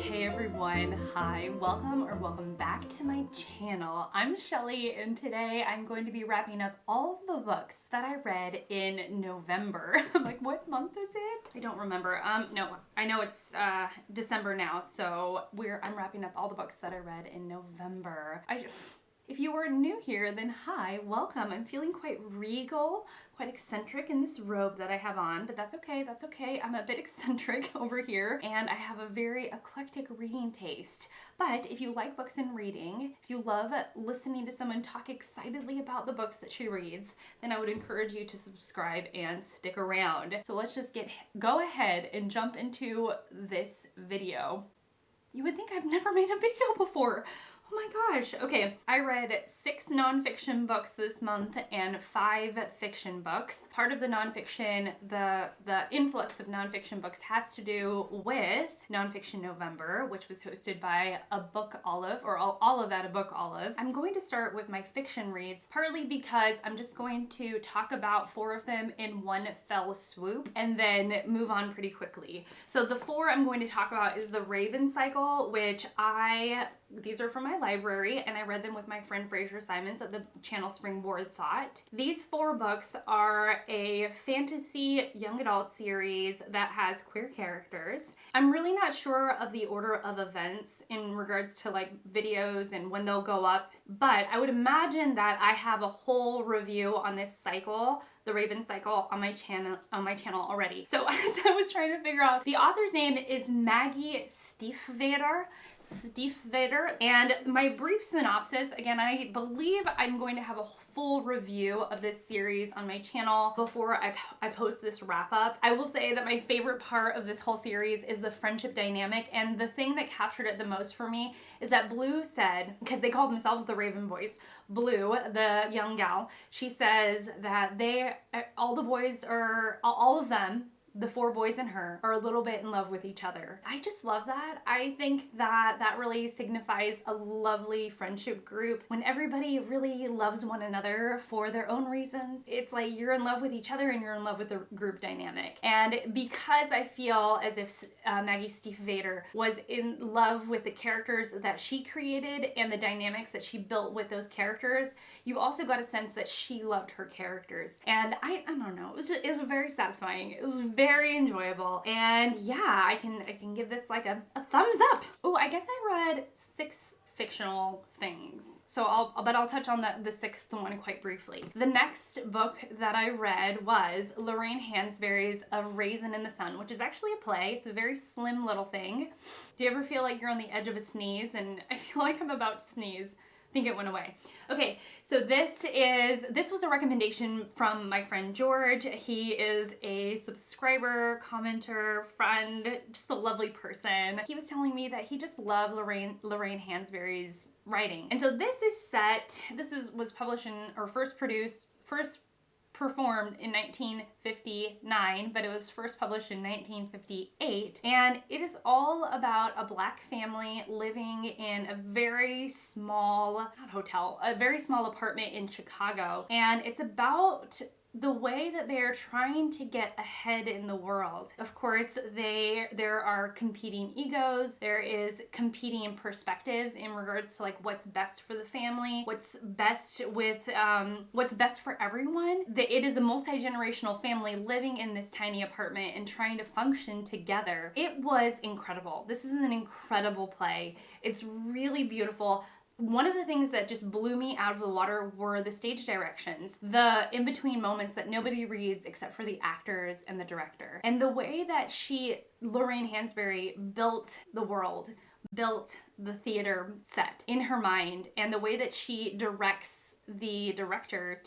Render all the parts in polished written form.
Hey everyone, hi, welcome back to my channel. I'm Shelly and today I'm going to be wrapping up all of the books that I read in November. I'm like, what month is it? I don't remember. No, I know it's December now, so I'm wrapping up all the books that I read in November. If you are new here, then hi, welcome. I'm feeling quite regal, quite eccentric in this robe that I have on, but that's okay, that's okay. I'm a bit eccentric over here, and I have a very eclectic reading taste. But if you like books and reading, if you love listening to someone talk excitedly about the books that she reads, then I would encourage you to subscribe and stick around. So let's just go ahead and jump into this video. You would think I've never made a video before. Oh my gosh. Okay, I read 6 nonfiction books this month and 5 fiction books. Part of the nonfiction, the influx of nonfiction books has to do with Nonfiction November, which was hosted by a Book Olive, or Olive at a Book Olive. I'm going to start with my fiction reads, partly because I'm just going to talk about 4 of them in one fell swoop and then move on pretty quickly. So the 4 I'm going to talk about is the Raven cycle, which these are from my library, and I read them with my friend Fraser at the channel Springboard Thought. These 4 books are a fantasy young adult series that has queer characters. I'm really not sure of the order of events in regards to like videos and when they'll go up, but I would imagine that I have a whole review on this cycle, the Raven cycle, on my channel already. So as I was trying to figure out, the author's name is Maggie Stiefvater, and my brief synopsis, again, I believe I'm going to have a full review of this series on my channel before I post this wrap up. I will say that my favorite part of this whole series is the friendship dynamic, and the thing that captured it the most for me is that Blue said, because they called themselves the Raven Boys, Blue, the young gal, she says that all of them, the 4 boys and her, are a little bit in love with each other. I just love that. I think that that really signifies a lovely friendship group when everybody really loves one another for their own reasons. It's like you're in love with each other and you're in love with the group dynamic. And because I feel as if Maggie Stiefvater was in love with the characters that she created and the dynamics that she built with those characters, you also got a sense that she loved her characters. And I don't know, it was very satisfying. It was very enjoyable, and yeah, I can give this like a thumbs up. Oh, I guess I read 6 fictional things, so I'll touch on the 6th one quite briefly. The next book that I read was Lorraine Hansberry's A Raisin in the Sun, which is actually a play. It's a very slim little thing. Do you ever feel like you're on the edge of a sneeze? And I feel like I'm about to sneeze. I think it went away. Okay, so this was a recommendation from my friend George. He is a subscriber, commenter, friend, just a lovely person. He was telling me that he just loved Lorraine Hansberry's writing. And so this was published or first performed in 1959, but it was first published in 1958, and it is all about a Black family living in a very small, a very small apartment in Chicago, and it's about the way that they are trying to get ahead in the world. Of course, there are competing egos, there is competing perspectives in regards to like what's best for the family, what's best for everyone. It is a multi-generational family living in this tiny apartment and trying to function together. It was incredible. This is an incredible play. It's really beautiful. One of the things that just blew me out of the water were the stage directions, the in-between moments that nobody reads except for the actors and the director. And the way that Lorraine Hansberry built the world, built the theater set in her mind, and the way that she directs the director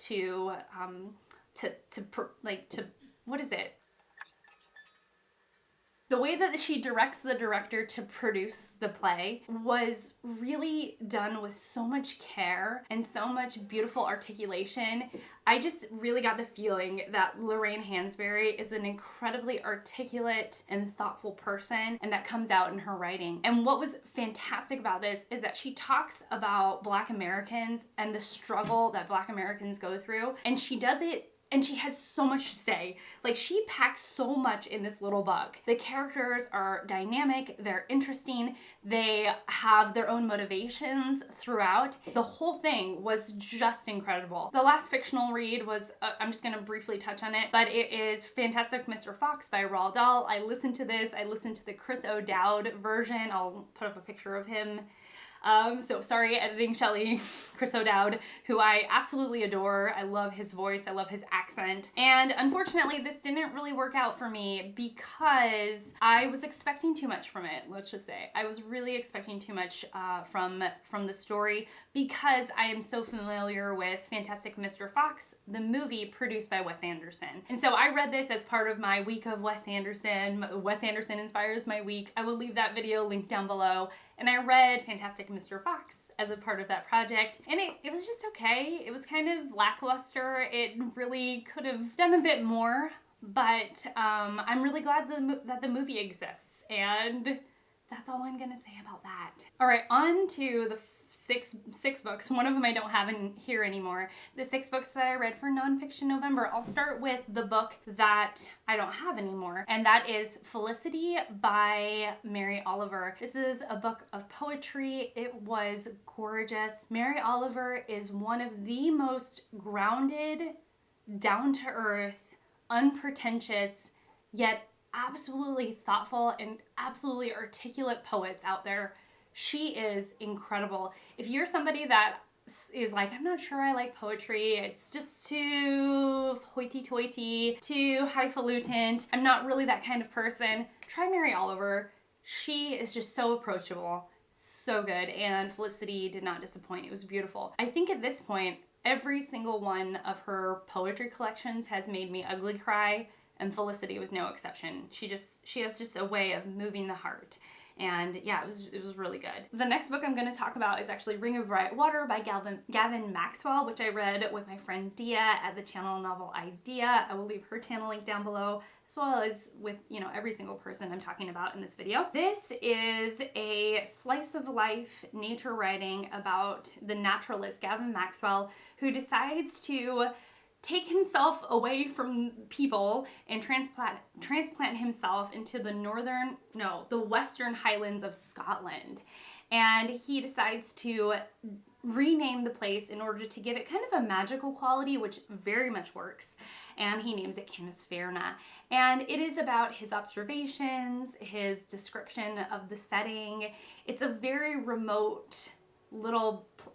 the way that she directs the director to produce the play was really done with so much care and so much beautiful articulation. I just really got the feeling that Lorraine Hansberry is an incredibly articulate and thoughtful person, and that comes out in her writing. And what was fantastic about this is that she talks about Black Americans and the struggle that Black Americans go through, and she does it and she has so much to say. Like, she packs so much in this little book. The characters are dynamic, they're interesting, they have their own motivations throughout. The whole thing was just incredible. The last fictional read was, I'm just gonna briefly touch on it, but it is Fantastic Mr. Fox by Roald Dahl. I listened to this, I listened to the Chris O'Dowd version. I'll put up a picture of him. So sorry, editing Shelley, Chris O'Dowd, who I absolutely adore. I love his voice, I love his accent. And unfortunately, this didn't really work out for me because I was expecting too much from it, let's just say. I was really expecting too much from the story because I am so familiar with Fantastic Mr. Fox, the movie produced by Wes Anderson. And so I read this as part of my week of Wes Anderson. Wes Anderson inspires my week. I will leave that video linked down below. And I read Fantastic Mr. Fox as a part of that project, and it was just okay. It was kind of lackluster. It really could have done a bit more, but I'm really glad that the movie exists, and that's all I'm gonna say about that. All right, on to the six books. One of them I don't have in here anymore. The 6 books that I read for Nonfiction November. I'll start with the book that I don't have anymore, and that is Felicity by Mary Oliver. This is a book of poetry. It was gorgeous. Mary Oliver is one of the most grounded, down-to-earth, unpretentious, yet absolutely thoughtful and absolutely articulate poets out there. She is incredible. If you're somebody that is like, I'm not sure I like poetry, it's just too hoity-toity, too highfalutin, I'm not really that kind of person, try Mary Oliver. She is just so approachable, so good, and Felicity did not disappoint. It was beautiful. I think at this point, every single one of her poetry collections has made me ugly cry, and Felicity was no exception. She has just a way of moving the heart. And yeah, it was really good. The next book I'm going to talk about is actually Ring of Bright Water by Gavin Maxwell, which I read with my friend Deea at the channel Novel Idea. I will leave her channel link down below, as well as with, you know, every single person I'm talking about in this video. This is a slice of life nature writing about the naturalist Gavin Maxwell, who decides to take himself away from people and transplant himself into the Western Highlands of Scotland. And he decides to rename the place in order to give it kind of a magical quality, which very much works. And he names it Canisferna. And it is about his observations, his description of the setting. It's a very remote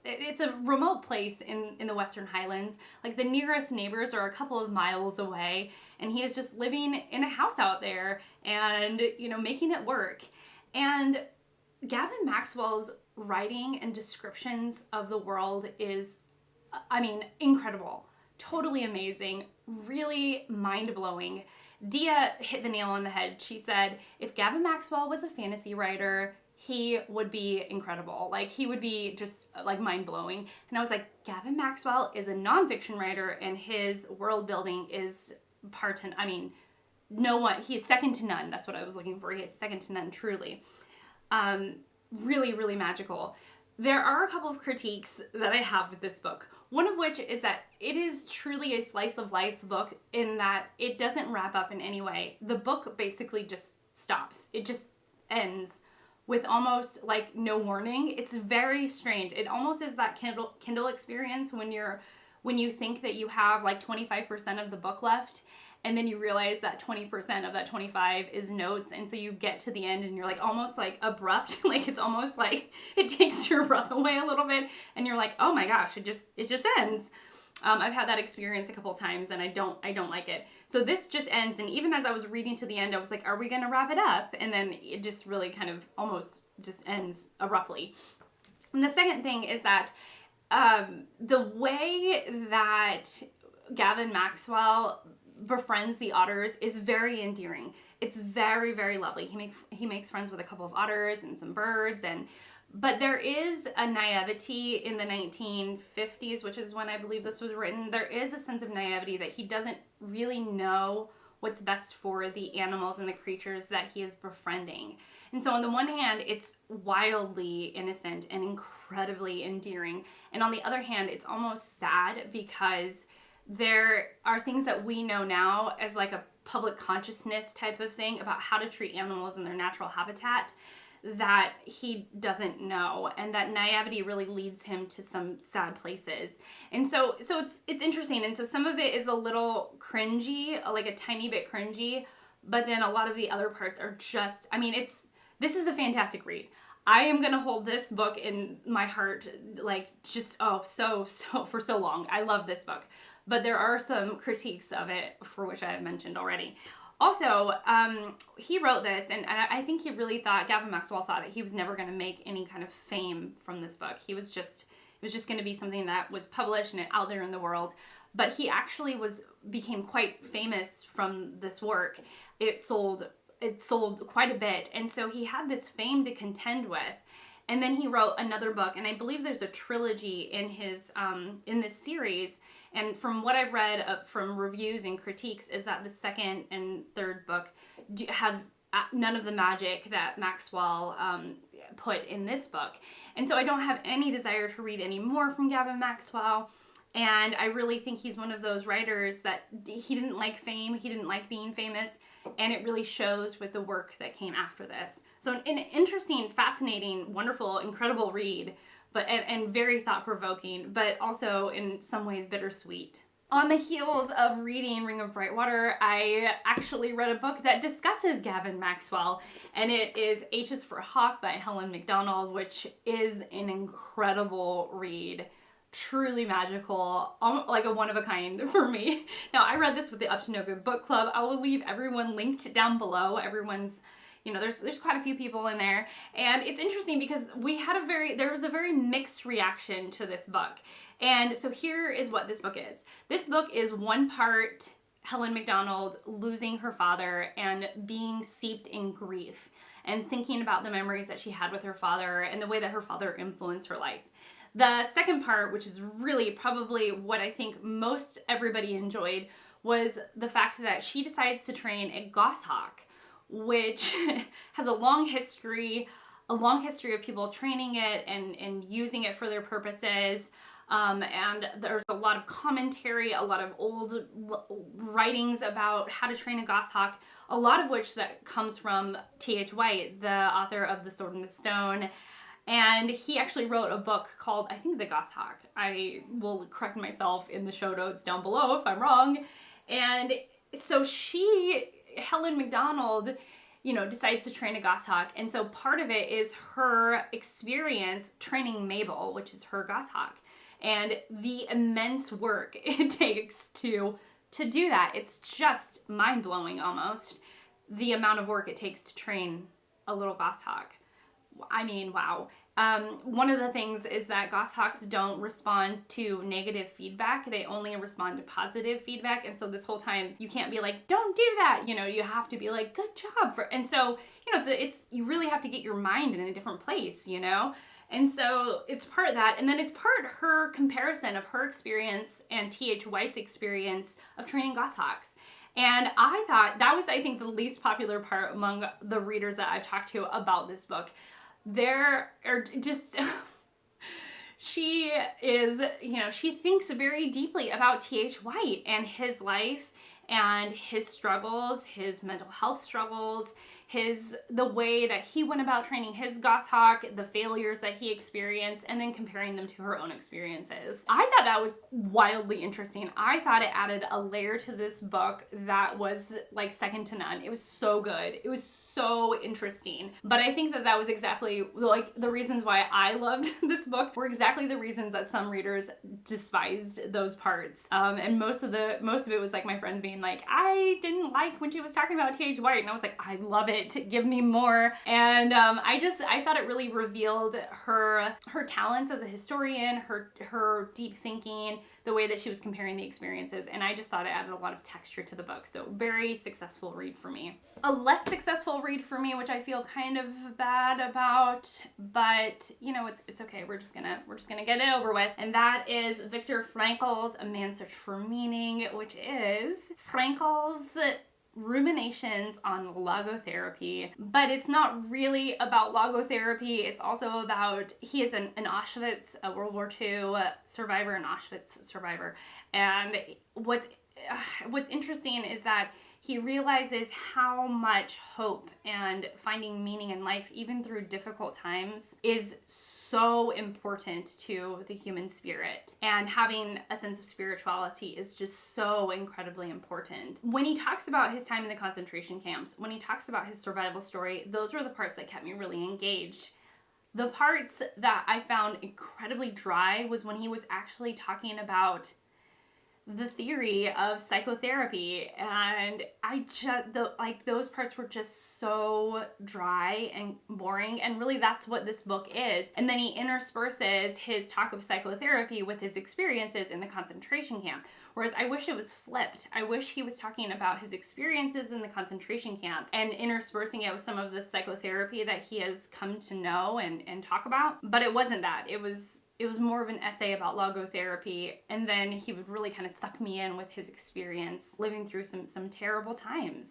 it's a remote place in the Western Highlands. Like, the nearest neighbors are a couple of miles away, and he is just living in a house out there and, you know, making it work. And Gavin Maxwell's writing and descriptions of the world is, I mean, incredible, totally amazing, really mind-blowing. Deea hit the nail on the head. She said, if Gavin Maxwell was a fantasy writer, he would be incredible. Like, he would be just like mind-blowing. And I was like, Gavin Maxwell is a nonfiction writer, and his world building is he's second to none. That's what I was looking for. He is second to none, truly. Really, really magical. There are a couple of critiques that I have with this book. One of which is that it is truly a slice of life book in that it doesn't wrap up in any way. The book basically just stops. It just ends with almost like no warning. It's very strange. It almost is that Kindle experience when you think that you have like 25% of the book left, and then you realize that 20% of that 25 is notes, and so you get to the end and you're like almost like abrupt, like it's almost like it takes your breath away a little bit, and you're like, oh my gosh, it just ends. I've had that experience a couple times, and I don't like it. So this just ends, and even as I was reading to the end, I was like, are we gonna wrap it up? And then it just really kind of almost just ends abruptly. And the second thing is that the way that Gavin Maxwell befriends the otters is very endearing. It's very, very lovely. He makes friends with a couple of otters and some birds, but there is a naivety in the 1950s, which is when I believe this was written. There is a sense of naivety that he doesn't really know what's best for the animals and the creatures that he is befriending. And so on the one hand, it's wildly innocent and incredibly endearing. And on the other hand, it's almost sad because there are things that we know now as like a public consciousness type of thing about how to treat animals in their natural habitat that he doesn't know, and that naivety really leads him to some sad places. And so it's interesting. And so some of it is a little cringy, like a tiny bit cringy, but then a lot of the other parts are just, I mean, this is a fantastic read. I am going to hold this book in my heart, like just, so for so long. I love this book, but there are some critiques of it for which I have mentioned already. Also, he wrote this, and I think he really thought, Gavin Maxwell thought that he was never going to make any kind of fame from this book. It was just going to be something that was published and out there in the world. But he actually became quite famous from this work. It sold quite a bit, and so he had this fame to contend with. And then he wrote another book, and I believe there's a trilogy in his in this series. And from what I've read from reviews and critiques, is that the second and third book have none of the magic that Maxwell put in this book. And so I don't have any desire to read any more from Gavin Maxwell. And I really think he's one of those writers that he didn't like fame, he didn't like being famous, and it really shows with the work that came after this. So an interesting, fascinating, wonderful, incredible read, but and very thought-provoking, but also in some ways bittersweet. On the heels of reading Ring of Bright Water, I actually read a book that discusses Gavin Maxwell, and it is H is for Hawk by Helen Macdonald, which is an incredible read. Truly magical, like a one-of-a-kind for me. Now, I read this with the Up to No Good book club. I will leave everyone linked down below. Everyone's, there's quite a few people in there. And it's interesting because there was a very mixed reaction to this book. And so here is what this book is. This book is one part Helen Macdonald losing her father and being steeped in grief and thinking about the memories that she had with her father and the way that her father influenced her life. The second part, which is really probably what I think most everybody enjoyed, was the fact that she decides to train a goshawk, which has a long history of people training it and using it for their purposes. And there's a lot of commentary, a lot of old writings about how to train a goshawk, a lot of which that comes from T.H. White, the author of The Sword and the Stone. And he actually wrote a book called, I think, The Goshawk. I will correct myself in the show notes down below if I'm wrong. And so Helen Macdonald, decides to train a goshawk. And so part of it is her experience training Mabel, which is her goshawk, and the immense work it takes to do that. It's just mind-blowing almost, the amount of work it takes to train a little goshawk. I mean, wow. One of the things is that goshawks don't respond to negative feedback. They only respond to positive feedback. And so this whole time you can't be like, don't do that. You have to be like, good job. And so, you really have to get your mind in a different place, And so it's part of that. And then it's part her comparison of her experience and T.H. White's experience of training goshawks. And I thought that was, I think, the least popular part among the readers that I've talked to about this book. There are just, she thinks very deeply about T.H. White and his life and his struggles, his mental health struggles, the way that he went about training his goshawk, the failures that he experienced, and then comparing them to her own experiences. I thought that was wildly interesting. I thought it added a layer to this book that was like second to none. It was so good. It was so interesting. But I think that was exactly like the reasons why I loved this book were exactly the reasons that some readers despised those parts. And most of it was like my friends being like, I didn't like when she was talking about T.H. White, and I was like, I love it. Give me more. And I thought it really revealed her talents as a historian, her deep thinking, the way that she was comparing the experiences, and I just thought it added a lot of texture to the book. So very successful read for me. A less successful read for me, which I feel kind of bad about, but it's okay. We're just gonna get it over with. And that is Viktor Frankl's A Man's Search for Meaning, which is Frankl's ruminations on logotherapy, but it's not really about logotherapy. It's also about, he is an Auschwitz, a World War II survivor, an Auschwitz survivor. And what's interesting is that he realizes how much hope and finding meaning in life, even through difficult times, is so important to the human spirit. And having a sense of spirituality is just so incredibly important. When he talks about his time in the concentration camps, when he talks about his survival story, those were the parts that kept me really engaged. The parts that I found incredibly dry was when he was actually talking about the theory of psychotherapy, and I just, those parts were just so dry and boring, and really that's what this book is. And then he intersperses his talk of psychotherapy with his experiences in the concentration camp, whereas I wish it was flipped. I wish he was talking about his experiences in the concentration camp and interspersing it with some of the psychotherapy that he has come to know and talk about, but it wasn't that. It was more of an essay about logotherapy, and then he would really kind of suck me in with his experience living through some terrible times.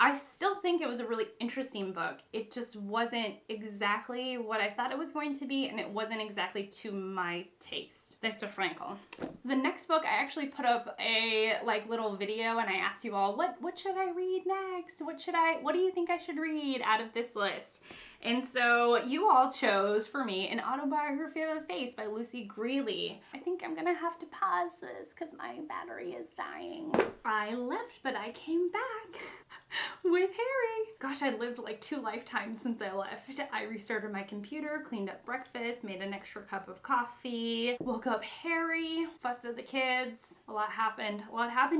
I still think it was a really interesting book. It just wasn't exactly what I thought it was going to be, and it wasn't exactly to my taste. Viktor Frankl. The next book, I actually put up a little video, and I asked you all, what should I read next? What do you think I should read out of this list? And so you all chose for me An Autobiography of a Face by Lucy Grealy. I think I'm gonna have to pause this because my battery is dying. I left, but I came back with Harry. Gosh, I lived like 2 lifetimes since I left. I restarted my computer, cleaned up breakfast, made an extra cup of coffee, woke up Harry, fussed at the kids. A lot happened,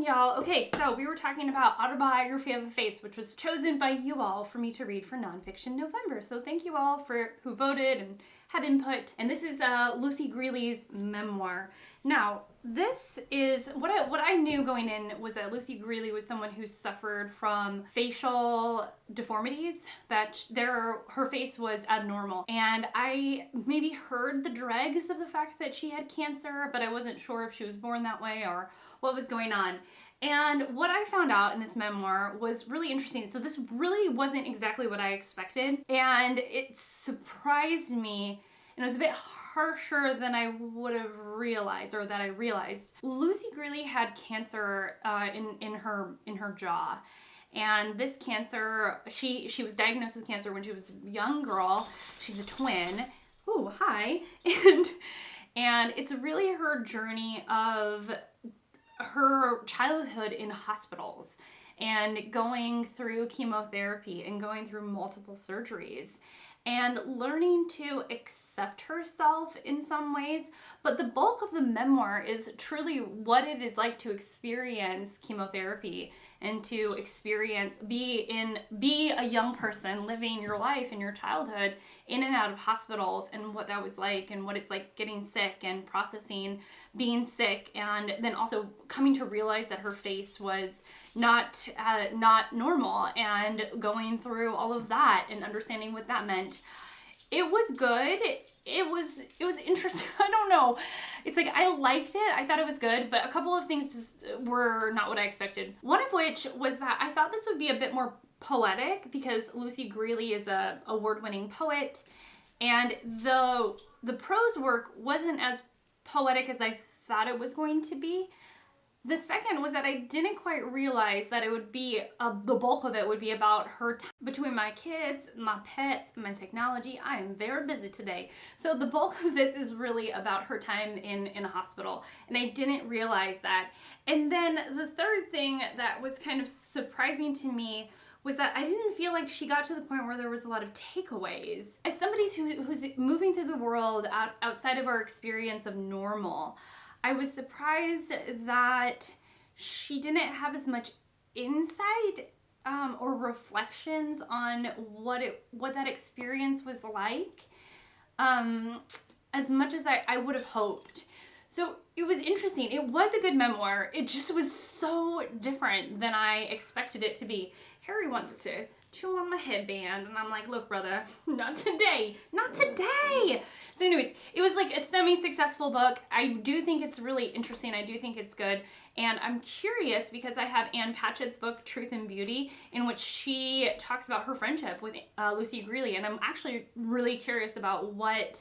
y'all. Okay, so we were talking about Autobiography of a Face, which was chosen by you all for me to read for Nonfiction November. So thank you all for who voted and had input. And this is Lucy Grealy's memoir. Now, this is what I knew going in was that Lucy Grealy was someone who suffered from facial deformities, that her face was abnormal. And I maybe heard the dregs of the fact that she had cancer, but I wasn't sure if she was born that way or what was going on. And what I found out in this memoir was really interesting. So this really wasn't exactly what I expected, and it surprised me, and it was a bit harsher than I would have realized, or that I realized. Lucy Grealy had cancer in her jaw. And this cancer, she was diagnosed with cancer when she was a young girl. She's a twin. Ooh, hi. And it's really her journey of her childhood in hospitals and going through chemotherapy and going through multiple surgeries and learning to accept herself in some ways. But the bulk of the memoir is truly what it is like to experience chemotherapy and to be a young person living your life in your childhood in and out of hospitals, and what that was like, and what it's like getting sick and processing being sick, and then also coming to realize that her face was not normal, and going through all of that and understanding what that meant. It was good. It was interesting. I don't know. It's like, I liked it. I thought it was good, but a couple of things just were not what I expected. One of which was that I thought this would be a bit more poetic, because Lucy Grealy is a award-winning poet, and the prose work wasn't as poetic as I thought it was going to be. The second was that I didn't quite realize that it would be, the bulk of it would be about her time between my kids, my pets, my technology. I am very busy today. So the bulk of this is really about her time in a hospital, and I didn't realize that. And then the third thing that was kind of surprising to me was that I didn't feel like she got to the point where there was a lot of takeaways. As somebody who's moving through the world outside of our experience of normal, I was surprised that she didn't have as much insight or reflections on what that experience was like, as much as I would have hoped. So it was interesting. It was a good memoir. It just was so different than I expected it to be. Harry wants to chew on my headband, and I'm like, look, brother, not today, not today. So anyways, it was like a semi-successful book. I do think it's really interesting. I do think it's good. And I'm curious because I have Anne Patchett's book, Truth and Beauty, in which she talks about her friendship with Lucy Grealy. And I'm actually really curious about what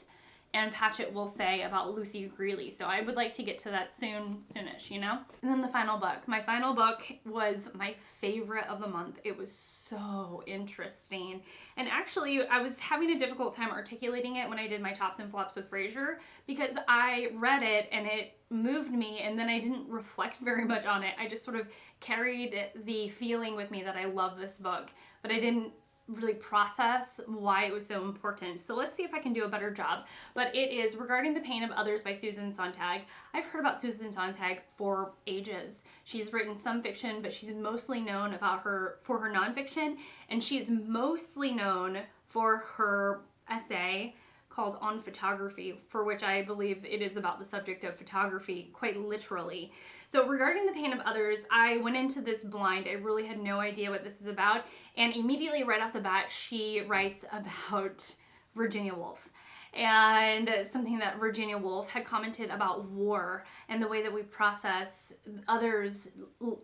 Anne Patchett will say about Lucy Grealy. So I would like to get to that soonish, you know? And then the final book. My final book was my favorite of the month. It was so interesting. And actually, I was having a difficult time articulating it when I did my tops and flops with Fraser because I read it and it moved me, and then I didn't reflect very much on it. I just sort of carried the feeling with me that I love this book, but I didn't really process why it was so important. So let's see if I can do a better job. But it is Regarding the Pain of Others by Susan Sontag. I've heard about Susan Sontag for ages. She's written some fiction, but she's mostly known for her nonfiction, and she's mostly known for her essay called On Photography, for which I believe it is about the subject of photography, quite literally. So Regarding the Pain of Others, I went into this blind. I really had no idea what this is about, and immediately right off the bat, she writes about Virginia Woolf, and something that Virginia Woolf had commented about war and the way that we process others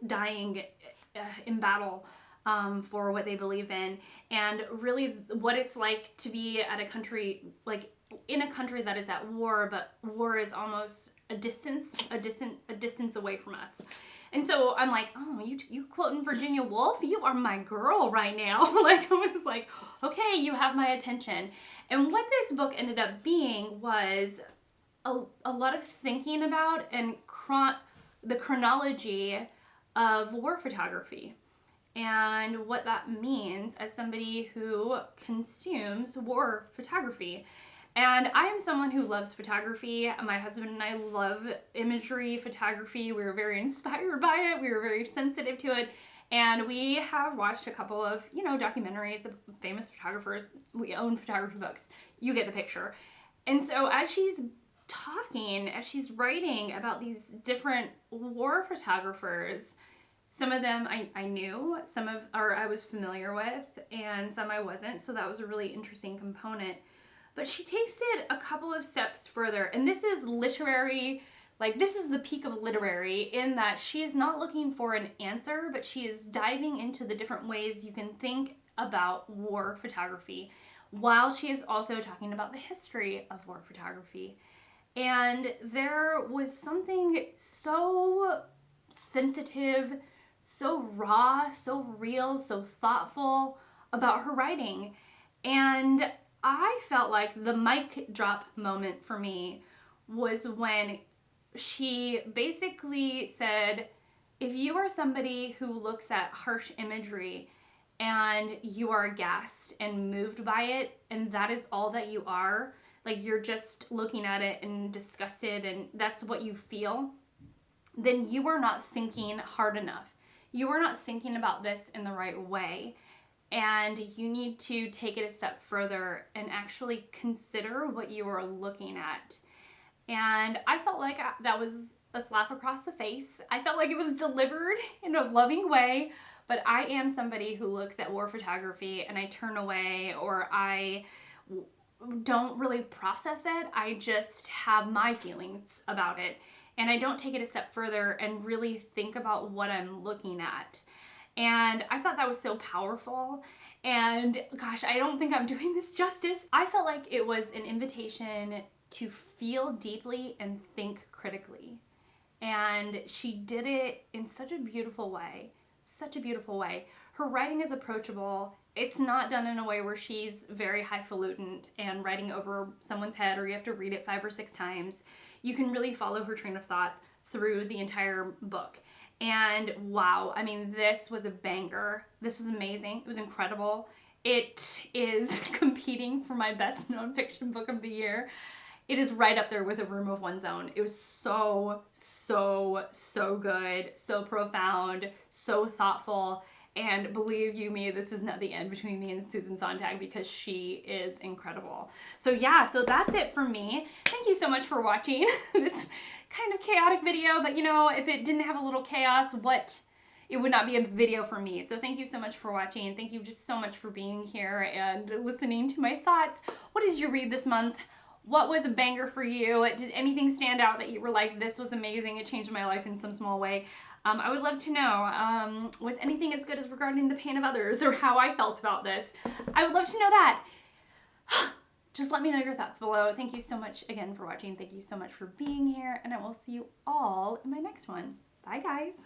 dying in battle for what they believe in, and really what it's like to be at a country, like in a country that is at war, but war is almost a distance away from us. And so I'm like, oh, you quoting Virginia Woolf? You are my girl right now. Like, I was like, okay, you have my attention. And what this book ended up being was a lot of thinking about and the chronology of war photography, and what that means as somebody who consumes war photography. And I am someone who loves photography. My husband and I love imagery photography. We were very inspired by it. We were very sensitive to it. And we have watched a couple of, documentaries of famous photographers. We own photography books. You get the picture. And so as she's talking, as she's writing about these different war photographers, some of them I knew, I was familiar with, and some I wasn't, so that was a really interesting component. But she takes it a couple of steps further, and this is literary, like this is the peak of literary, in that she is not looking for an answer, but she is diving into the different ways you can think about war photography, while she is also talking about the history of war photography. And there was something so sensitive, so raw, so real, so thoughtful about her writing. And I felt like the mic drop moment for me was when she basically said, if you are somebody who looks at harsh imagery and you are aghast and moved by it, and that is all that you are, like you're just looking at it and disgusted and that's what you feel, then you are not thinking hard enough. You are not thinking about this in the right way, and you need to take it a step further and actually consider what you are looking at. And I felt like that was a slap across the face. I felt like it was delivered in a loving way, but I am somebody who looks at war photography and I turn away, or I don't really process it. I just have my feelings about it. And I don't take it a step further and really think about what I'm looking at. And I thought that was so powerful. And gosh, I don't think I'm doing this justice. I felt like it was an invitation to feel deeply and think critically. And she did it in such a beautiful way. Such a beautiful way. Her writing is approachable. It's not done in a way where she's very highfalutin and writing over someone's head, or you have to read it 5 or 6 times. You can really follow her train of thought through the entire book. And wow, I mean, this was a banger. This was amazing. It was incredible. It is competing for my best nonfiction book of the year. It is right up there with A Room of One's Own. It was so, so, so good, so profound, so thoughtful. And believe you me, this is not the end between me and Susan Sontag, because she is incredible. So yeah, so that's it for me. Thank you so much for watching this kind of chaotic video. But if it didn't have a little chaos, what it would not be a video for me. So thank you so much for watching, and thank you just so much for being here and listening to my thoughts. What did you read this month? What was a banger for you? Did anything stand out that you were like, this was amazing, it changed my life in some small way? I would love to know, was anything as good as regarding the pain of others or how I felt about this? I would love to know that. Just let me know your thoughts below. Thank you so much again for watching. Thank you so much for being here, and I will see you all in my next one. Bye, guys.